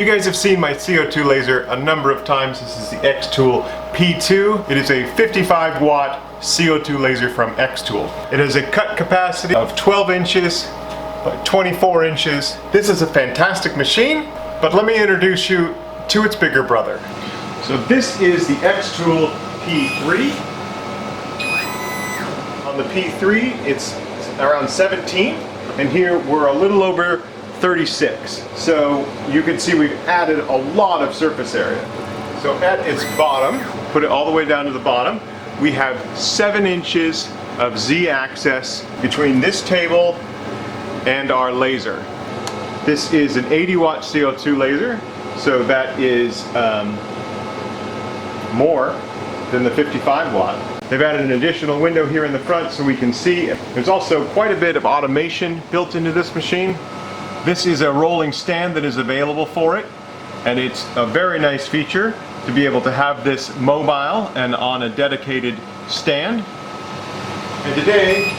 You guys have seen my CO2 laser a number of times. This is the xTool P2. It is a 55 watt CO2 laser from xTool. It has a cut capacity of 12 inches by 24 inches. This is a fantastic machine, but let me introduce you to its bigger brother. So this is the xTool P3. On the P3, it's around 17, and here we're a little over 36. So you can see we've added a lot of surface area. So at its bottom, put it all the way down to the bottom, we have 7 inches of Z-axis between this table and our laser. This is an 80 watt CO2 laser, so that is more than the 55 watt. They've added an additional window here in the front so we can see. There's also quite a bit of automation built into this machine. This is a rolling stand that is available for it, and it's a very nice feature to be able to have this mobile and on a dedicated stand. And today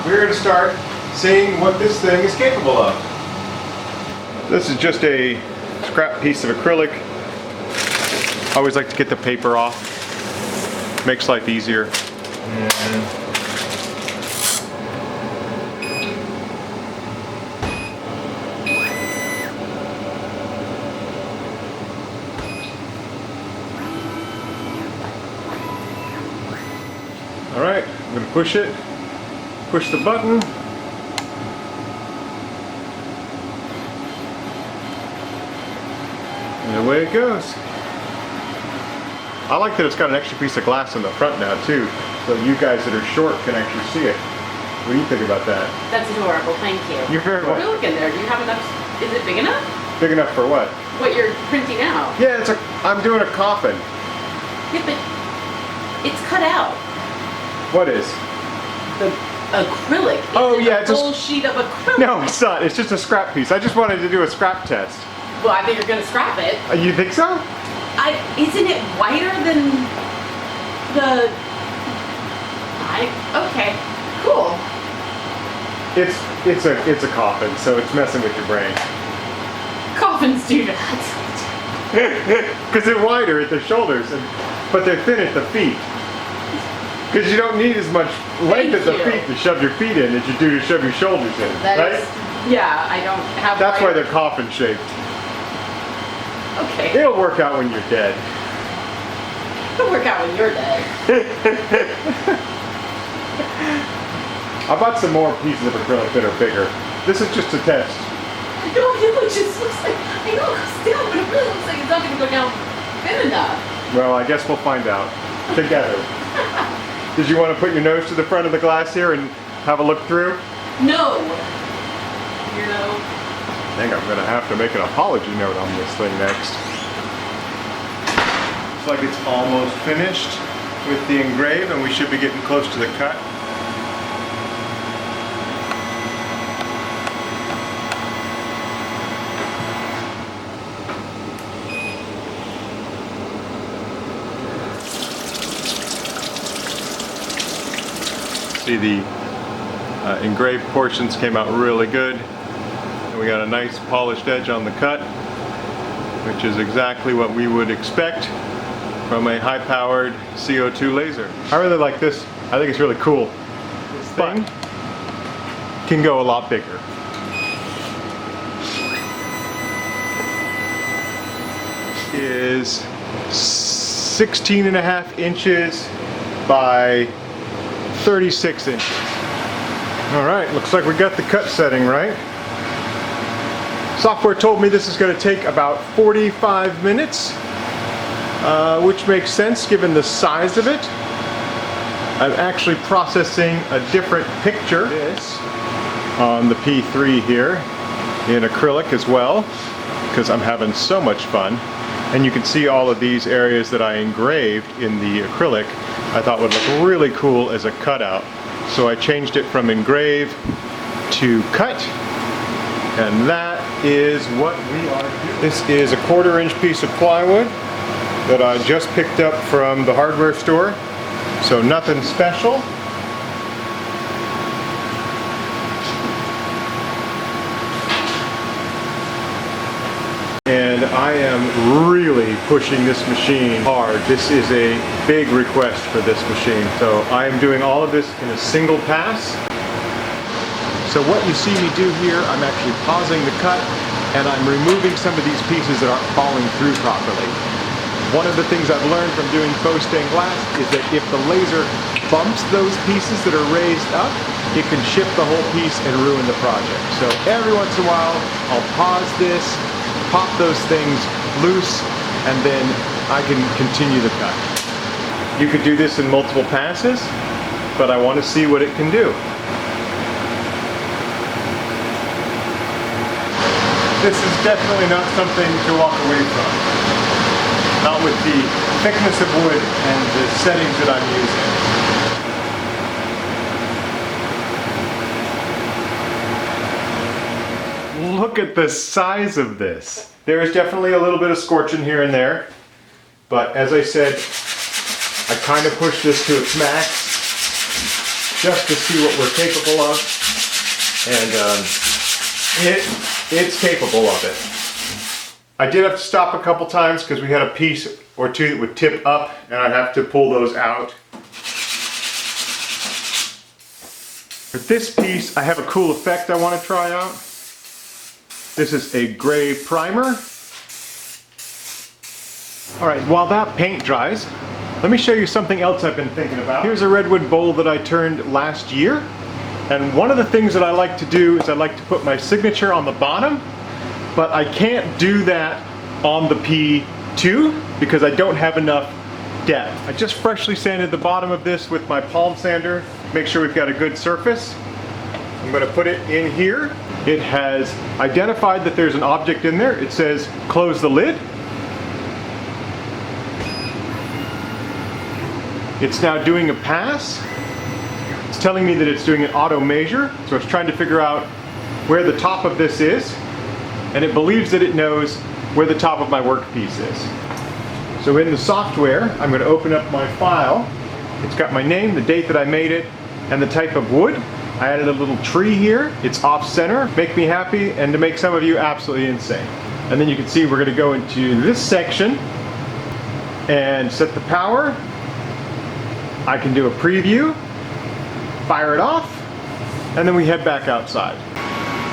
we're going to start seeing what this thing is capable of. This is just a scrap piece of acrylic. I always like to get the paper off. Makes life easier. Alright, I'm going to push it, push the button, and away it goes. I like that it's got an extra piece of glass in the front now too, so you guys that are short can actually see it. What do you think about that? That's adorable, thank you. You're very welcome. Look in there, do you have enough, is it big enough? Big enough for what? What you're printing out? Yeah, I'm doing a coffin. Yeah, but it's cut out. What is? The acrylic. Oh yeah, it's a whole sheet of acrylic. No, it's not. It's just a scrap piece. I just wanted to do a scrap test. Well, I think you're gonna scrap it. You think so? Isn't it whiter than the? Okay, cool. It's a coffin, so it's messing with your brain. Coffins do that. Because they're wider at the shoulders, but they're thin at the feet. Because you don't need as much length at the feet to shove your feet in as you do to shove your shoulders in, right? Yeah, I don't have. That's why they're coffin shaped. Okay. It'll work out when you're dead. It'll work out when you're dead. I bought some more pieces of acrylic that are bigger. This is just a test. No, it just looks like, I know it goes down, but it really looks like it's not going to go down thin enough. Well, I guess we'll find out together. Did you want to put your nose to the front of the glass here and have a look through? No. Weirdo. I think I'm going to have to make an apology note on this thing next. Looks like it's almost finished with the engrave, and we should be getting close to the cut. See, the engraved portions came out really good, and we got a nice polished edge on the cut, which is exactly what we would expect from a high-powered CO2 laser. I really like this. I think it's really cool. This thing can go a lot bigger. Is 16.5 inches by 36 inches. All right, looks like we got the cut setting right. Software told me this is going to take about 45 minutes, which makes sense given the size of it. I'm actually processing a different picture on the P3 here in acrylic as well, because I'm having so much fun. And you can see all of these areas that I engraved in the acrylic I thought would look really cool as a cutout. So I changed it from engrave to cut, and that is what we are doing. This is a 1/4 inch piece of plywood that I just picked up from the hardware store, so nothing special. And I I am really pushing this machine hard. This is a big request for this machine. So I am doing all of this in a single pass. So what you see me do here, I'm actually pausing the cut and I'm removing some of these pieces that aren't falling through properly. One of the things I've learned from doing faux stained glass is that if the laser bumps those pieces that are raised up, it can chip the whole piece and ruin the project. So every once in a while, I'll pause this, pop those things loose, and then I can continue the cut. You could do this in multiple passes, but I want to see what it can do. This is definitely not something to walk away from. Not with the thickness of wood and the settings that I'm using. Look at the size of this. There is definitely a little bit of scorching here and there, but as I said, I kind of pushed this to its max just to see what we're capable of, and it's capable of it. I did have to stop a couple times because we had a piece or two that would tip up and I'd have to pull those out. For this piece, I have a cool effect I want to try out. This is a gray primer. Alright, while that paint dries, let me show you something else I've been thinking about. Here's a redwood bowl that I turned last year. And one of the things that I like to do is I like to put my signature on the bottom, but I can't do that on the P2 because I don't have enough depth. I just freshly sanded the bottom of this with my palm sander, make sure we've got a good surface. I'm going to put it in here. It has identified that there's an object in there. It says close the lid. It's now doing a pass. It's telling me that it's doing an auto measure, so it's trying to figure out where the top of this is, and it believes that it knows where the top of my workpiece is. So in the software, I'm going to open up my file. It's got my name, the date that I made it, and the type of wood. I added a little tree here. It's off center, make me happy, and to make some of you absolutely insane. And then you can see we're going to go into this section and set the power. I can do a preview, fire it off, and then we head back outside.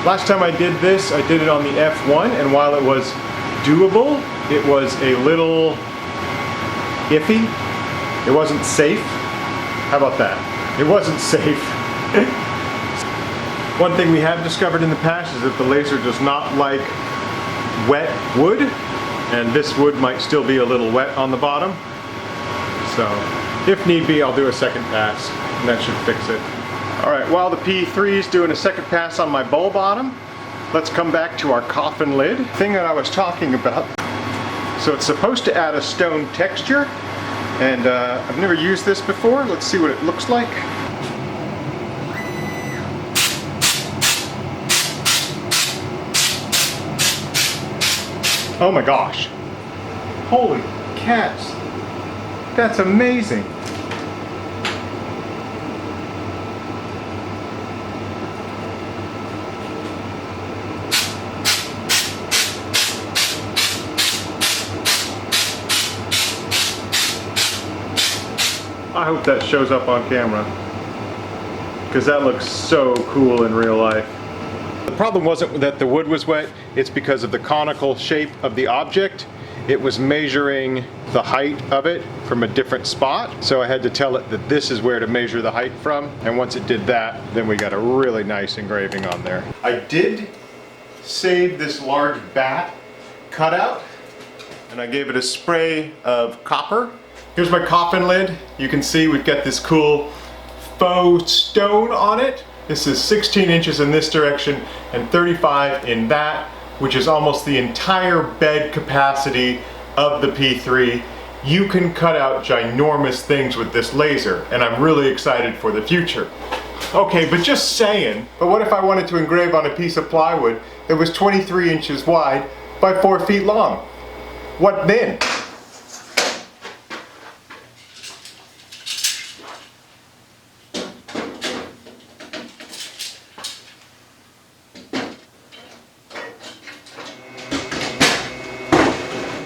Last time I did this, I did it on the F1, and while it was doable, it was a little iffy. It wasn't safe. How about that? It wasn't safe. One thing we have discovered in the past is that the laser does not like wet wood, and this wood might still be a little wet on the bottom. So, if need be, I'll do a second pass, and that should fix it. Alright, while the P3 is doing a second pass on my bowl bottom, let's come back to our coffin lid. Thing that I was talking about. So it's supposed to add a stone texture, and I've never used this before. Let's see what it looks like. Oh my gosh. Holy cats. That's amazing. I hope that shows up on camera, because that looks so cool in real life. The problem wasn't that the wood was wet, it's because of the conical shape of the object. It was measuring the height of it from a different spot, so I had to tell it that this is where to measure the height from, and once it did that, then we got a really nice engraving on there. I did save this large bat cutout, and I gave it a spray of copper. Here's my coffin lid. You can see we've got this cool faux stone on it. This is 16 inches in this direction and 35 in that, which is almost the entire bed capacity of the P3. You can cut out ginormous things with this laser, and I'm really excited for the future. Okay, but just saying, but what if I wanted to engrave on a piece of plywood that was 23 inches wide by 4 feet long? What then?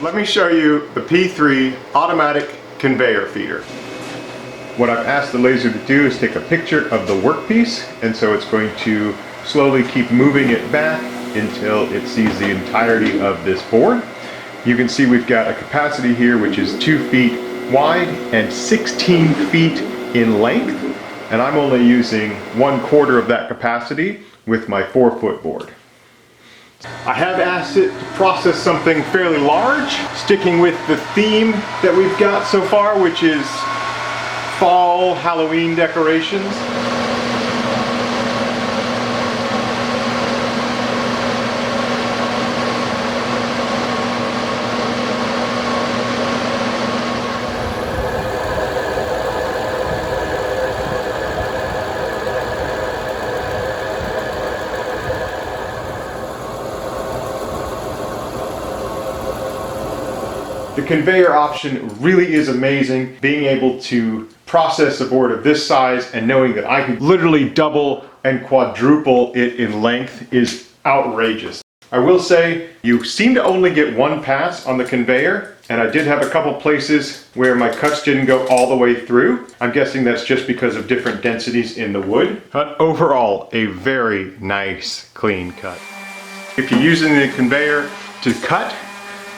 Let me show you the P3 automatic conveyor feeder. What I've asked the laser to do is take a picture of the workpiece, and so it's going to slowly keep moving it back until it sees the entirety of this board. You can see we've got a capacity here which is 2 feet wide and 16 feet in length, and I'm only using 1/4 of that capacity with my 4-foot board. I have asked it to process something fairly large, sticking with the theme that we've got so far, which is fall Halloween decorations. The conveyor option really is amazing. Being able to process a board of this size and knowing that I can literally double and quadruple it in length is outrageous. I will say you seem to only get 1 pass on the conveyor, and I did have a couple places where my cuts didn't go all the way through. I'm guessing that's just because of different densities in the wood. But overall, a very nice clean cut. If you're using the conveyor to cut,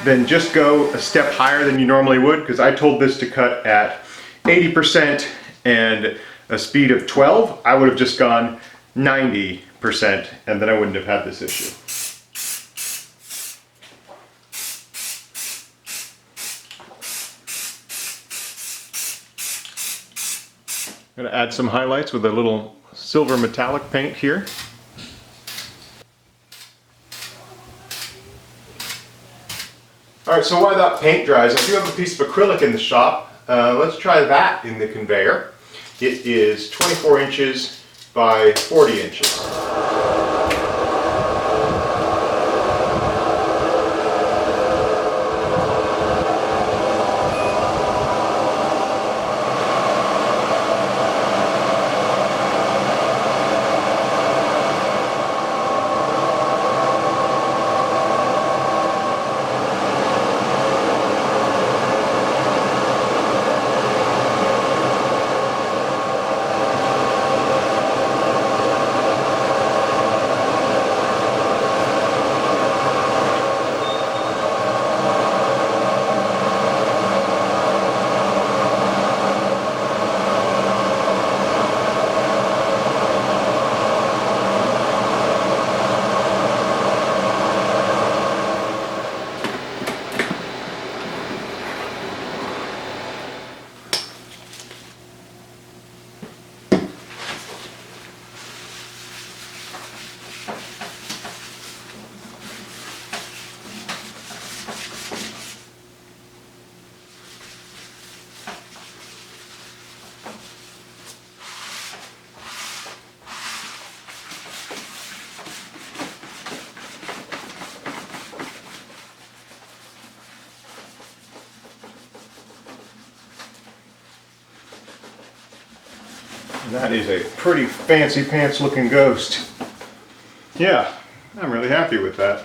then just go a step higher than you normally would, because I told this to cut at 80% and a speed of 12. I would have just gone 90% and then I wouldn't have had this issue. I'm going to add some highlights with a little silver metallic paint here. Alright, so while that paint dries, I do have a piece of acrylic in the shop. Let's try that in the conveyor. It is 24 inches by 40 inches. And that is a pretty fancy pants looking ghost. Yeah, I'm really happy with that.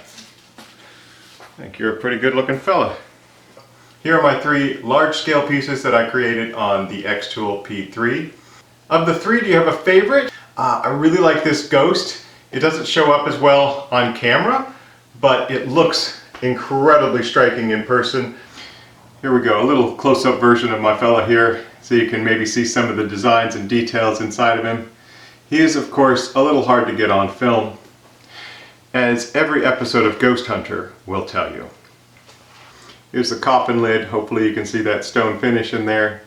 I think you're a pretty good looking fella. Here are my 3 large scale pieces that I created on the xTool P3. Of the 3, do you have a favorite? I really like this ghost. It doesn't show up as well on camera, but it looks incredibly striking in person. Here we go, a little close-up version of my fella here, so you can maybe see some of the designs and details inside of him. He is, of course, a little hard to get on film, as every episode of Ghost Hunter will tell you. Here's the coffin lid. Hopefully you can see that stone finish in there.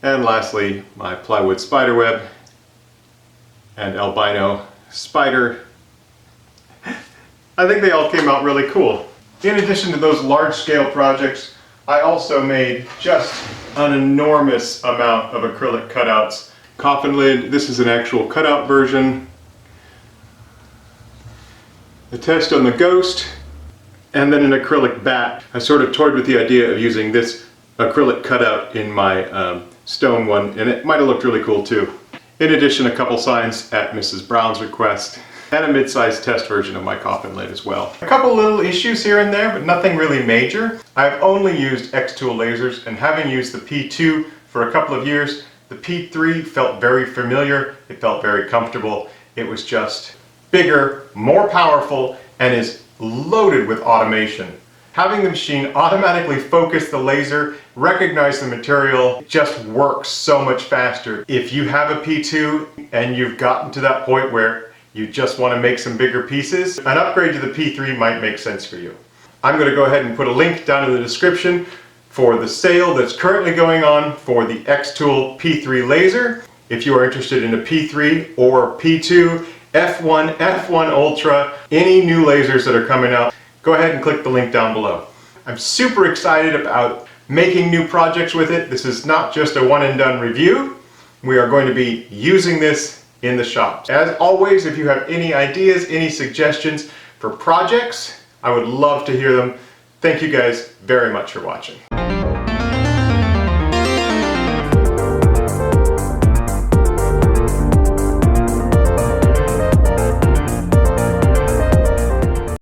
And lastly, my plywood spiderweb and albino spider. I think they all came out really cool. In addition to those large-scale projects, I also made just an enormous amount of acrylic cutouts. Coffin lid, this is an actual cutout version. The test on the ghost, and then an acrylic bat. I sort of toyed with the idea of using this acrylic cutout in my stone one, and it might have looked really cool too. In addition, a couple signs at Mrs. Brown's request. and a mid-sized test version of my coffin lid as well. A couple little issues here and there, but nothing really major. I've only used xTool lasers, and having used the P2 for a couple of years, the P3 felt very familiar, it felt very comfortable. It was just bigger, more powerful, and is loaded with automation. Having the machine automatically focus the laser, recognize the material, just works so much faster. If you have a P2 and you've gotten to that point where you just want to make some bigger pieces, an upgrade to the P3 might make sense for you. I'm going to go ahead and put a link down in the description for the sale that's currently going on for the xTool P3 laser. If you are interested in a P3 or P2, F1, F1 Ultra, any new lasers that are coming out, go ahead and click the link down below. I'm super excited about making new projects with it. This is not just a one and done review. We are going to be using this in the shop. As always, if you have any ideas, any suggestions for projects, I would love to hear them. Thank you guys very much for watching.